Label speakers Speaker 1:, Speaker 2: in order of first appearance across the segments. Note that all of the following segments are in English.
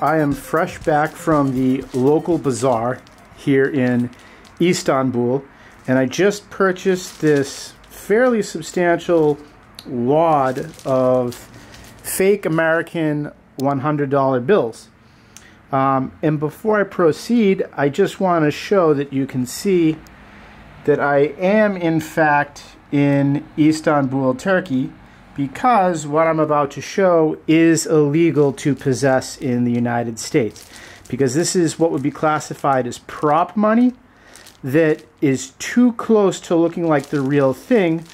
Speaker 1: I am fresh back from the local bazaar here in Istanbul, and I just purchased this fairly substantial wad of fake American $100 bills. And before I proceed, I just want to show that you can see that I am in fact in Istanbul, Turkey, because what I'm about to show is illegal to possess in the United States. Because this is what would be classified as prop money that is too close to looking like the real thing,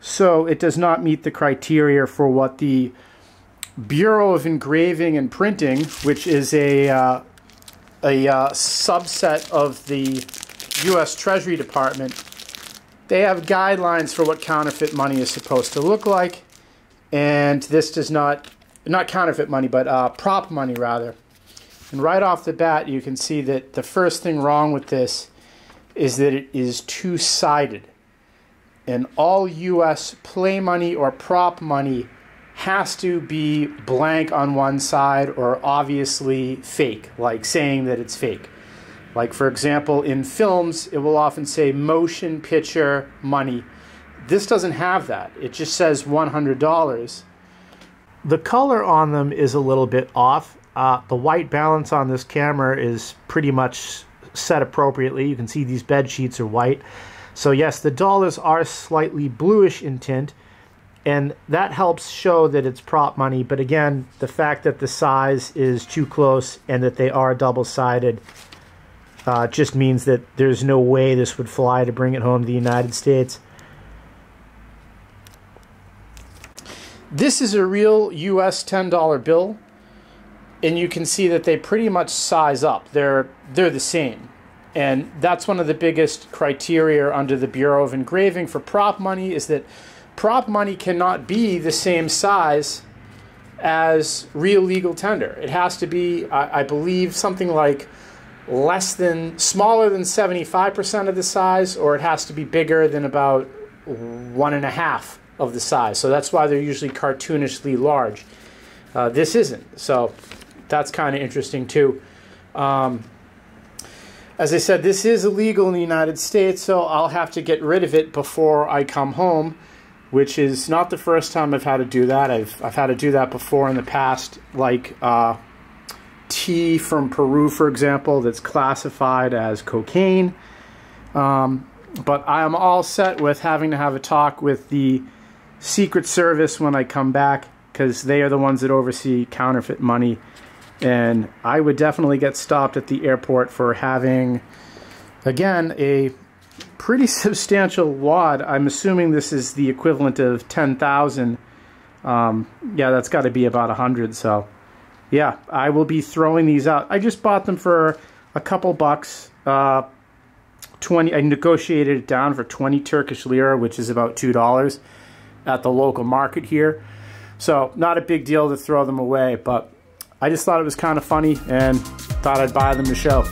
Speaker 1: so it does not meet the criteria for what the Bureau of Engraving and Printing, which is a subset of the U.S. Treasury Department. They have guidelines for what counterfeit money is supposed to look like. And this does not counterfeit money, but prop money rather. And right off the bat, you can see that the first thing wrong with this is that it is two-sided. And all U.S. play money or prop money has to be blank on one side or obviously fake, like saying that it's fake. Like, for example, in films, it will often say motion picture money. This doesn't have that. It just says $100. The color on them is a little bit off. The white balance on this camera is pretty much set appropriately. You can see these bed sheets are white. So yes, the dollars are slightly bluish in tint, and that helps show that it's prop money. But again, the fact that the size is too close and that they are double-sided just means that there's no way this would fly to bring it home to the United States. This is a real US $10 bill, and you can see that they pretty much size up. They're the same. And that's one of the biggest criteria under the Bureau of Engraving for prop money, is that prop money cannot be the same size as real legal tender. It has to be, I believe, something like smaller than 75% of the size, or it has to be bigger than about 1.5 of the size. So that's why they're usually cartoonishly large. This isn't, so that's kind of interesting too. As I said, this is illegal in the United States, so I'll have to get rid of it before I come home, which is not the first time I've had to do that. I've had to do that before in the past, like tea from Peru, for example, that's classified as cocaine. But I am all set with having to have a talk with the Secret Service when I come back, because they are the ones that oversee counterfeit money. And I would definitely get stopped at the airport for having, again, a pretty substantial wad. I'm assuming this is the equivalent of 10,000. Yeah, that's got to be about 100. So, yeah, I will be throwing these out. I just bought them for a couple bucks. 20. I negotiated it down for 20 Turkish lira, which is about $2 at the local market here. So, not a big deal to throw them away, but I just thought it was kind of funny and thought I'd buy them to show.